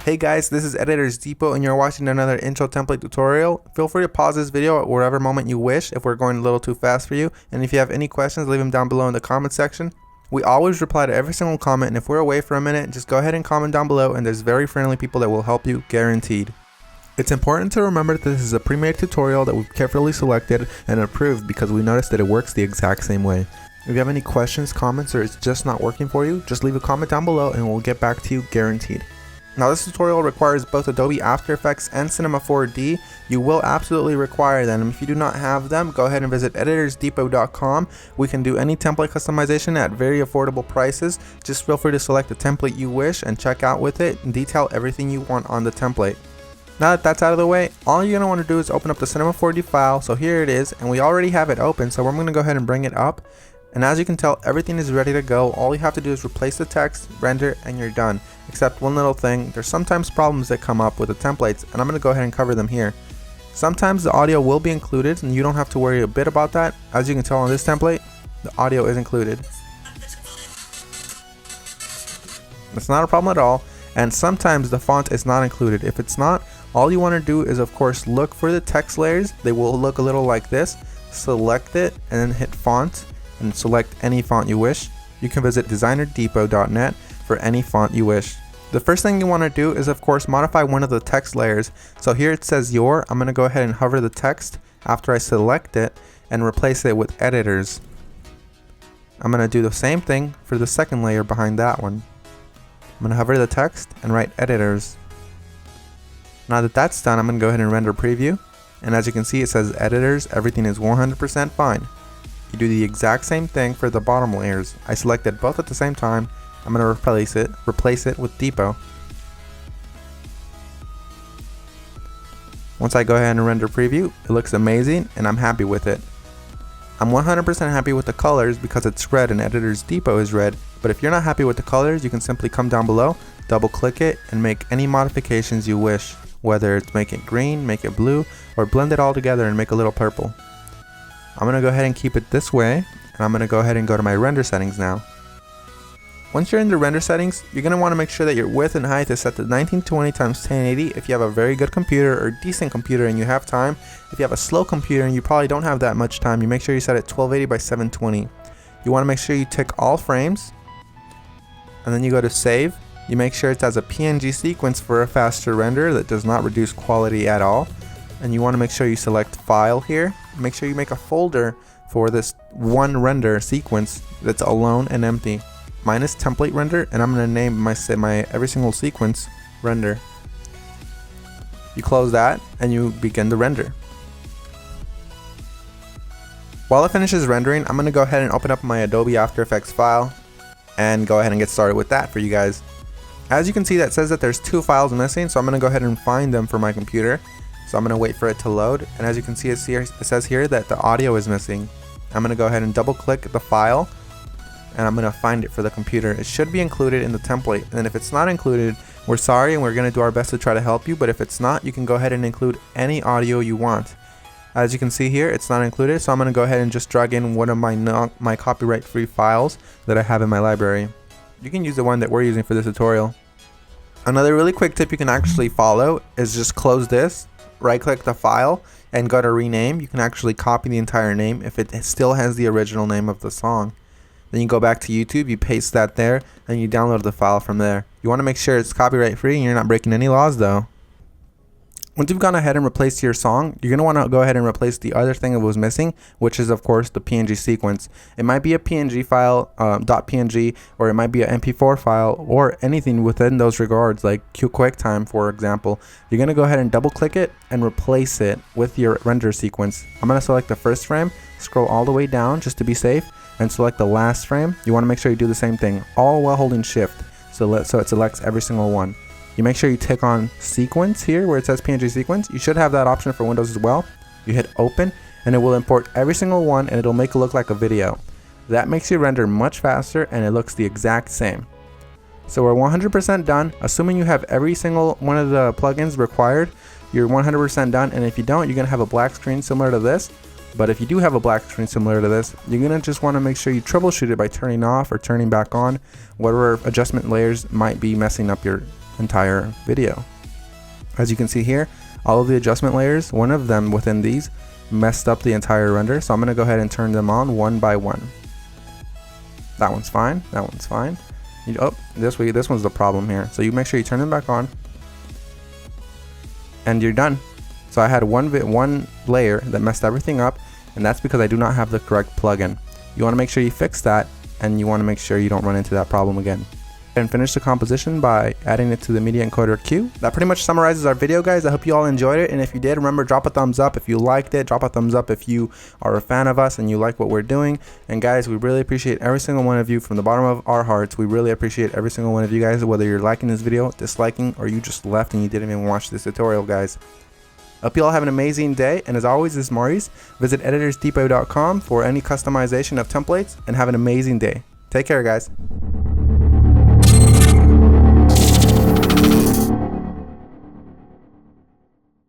Hey guys, this is Editors Depot and you're watching another intro template tutorial. Feel free to pause this video at whatever moment you wish if we're going a little too fast for you. And if you have any questions, leave them down below in the comment section. We always reply to every single comment, and if we're away for a minute, just go ahead and comment down below and there's very friendly people that will help you, guaranteed. It's important to remember that this is a pre-made tutorial that we've carefully selected and approved because we noticed that it works the exact same way. If you have any questions, comments, or it's just not working for you, just leave a comment down below and we'll get back to you, guaranteed. Now this tutorial requires both Adobe After Effects and Cinema 4D. You will absolutely require them. If you do not have them, go ahead and visit EditorsDepot.com. We can do any template customization at very affordable prices. Just feel free to select the template you wish and check out with it and detail everything you want on the template. Now that that's out of the way, all you're going to want to do is open up the Cinema 4D file. So here it is, and we already have it open, so we're going to go ahead and bring it up. And as you can tell, everything is ready to go. All you have to do is replace the text, render, and you're done. Except one little thing, there's sometimes problems that come up with the templates, and I'm going to go ahead and cover them here. Sometimes the audio will be included, and you don't have to worry a bit about that. As you can tell on this template, the audio is included. It's not a problem at all, and sometimes the font is not included. If it's not, all you want to do is of course look for the text layers. They will look a little like this. Select it, and then hit font, and select any font you wish. You can visit DesignerDepot.net for any font you wish. The first thing you want to do is of course modify one of the text layers. So here it says your. I'm going to go ahead and hover the text after I select it and replace it with editors. I'm going to do the same thing for the second layer behind that one. I'm going to hover the text and write editors. Now that that's done, I'm going to go ahead and render preview. And as you can see, it says editors, everything is 100% fine. You do the exact same thing for the bottom layers. I selected both at the same time. I'm going to replace it with Depot. Once I go ahead and render preview, it looks amazing and I'm happy with it. I'm 100% happy with the colors because it's red and Editors Depot is red. But if you're not happy with the colors, you can simply come down below, double click it, and make any modifications you wish. Whether it's make it green, make it blue, or blend it all together and make a little purple. I'm going to go ahead and keep it this way, and I'm going to go ahead and go to my render settings now. Once you're in the render settings, you're going to want to make sure that your width and height is set to 1920 x 1080 if you have a very good computer or decent computer and you have time. If you have a slow computer and you probably don't have that much time, you make sure you set it 1280 by 720. You want to make sure you tick all frames, and then you go to save. You make sure it has a PNG sequence for a faster render that does not reduce quality at all. And you want to make sure you select file here. Make sure you make a folder for this one render sequence that's alone and empty. Mine is template render, and I'm going to name my every single sequence render. You close that and you begin the render. While it finishes rendering, I'm going to go ahead and open up my Adobe After Effects file and go ahead and get started with that for you guys. As you can see, that says that there's two files missing, so I'm going to go ahead and find them for my computer. So I'm going to wait for it to load, and as you can see, it says here that the audio is missing. I'm going to go ahead and double click the file, and I'm going to find it for the computer. It should be included in the template, and if it's not included, we're sorry and we're going to do our best to try to help you, but if it's not, you can go ahead and include any audio you want. As you can see here, it's not included, so I'm going to go ahead and just drag in one of my copyright-free files that I have in my library. You can use the one that we're using for this tutorial. Another really quick tip you can actually follow is just close this, right click the file, and go to rename. You can actually copy the entire name if it still has the original name of the song. Then you go back to YouTube, you paste that there, and you download the file from there. You want to make sure it's copyright free and you're not breaking any laws though. Once you've gone ahead and replaced your song, you're going to want to go ahead and replace the other thing that was missing, which is of course the PNG sequence. It might be a PNG file, .png, or it might be an MP4 file, or anything within those regards, like QuickTime for example. You're going to go ahead and double click it and replace it with your render sequence. I'm going to select the first frame, scroll all the way down just to be safe, and select the last frame. You want to make sure you do the same thing, all while holding shift, so it selects every single one. You make sure you tick on sequence here where it says PNG sequence. You should have that option for Windows as well. You hit open and it will import every single one and it'll make it look like a video. That makes your render much faster and it looks the exact same. So we're 100% done. Assuming you have every single one of the plugins required, you're 100% done, and if you don't, you're going to have a black screen similar to this. But if you do have a black screen similar to this, you're going to just want to make sure you troubleshoot it by turning off or turning back on whatever adjustment layers might be messing up your entire video. As you can see here, all of the adjustment layers, one of them within these messed up the entire render, so I'm going to go ahead and turn them on one by one. That one's fine, that one's fine. Oh, this one's the problem here. So you make sure you turn them back on, and you're done. So I had one layer that messed everything up, and that's because I do not have the correct plugin. You want to make sure you fix that, and you want to make sure you don't run into that problem again. And finish the composition by adding it to the media encoder queue. That pretty much summarizes our video, guys. I hope you all enjoyed it, and if you did, remember, drop a thumbs up if you liked it. Drop a thumbs up if you are a fan of us and you like what we're doing. And guys, we really appreciate every single one of you from the bottom of our hearts. We really appreciate every single one of you guys, whether you're liking this video, disliking, or you just left and you didn't even watch this tutorial, guys. Hope you all have an amazing day, and as always, this is Maurice. Visit EditorsDepot.com for any customization of templates, and have an amazing day. Take care, guys.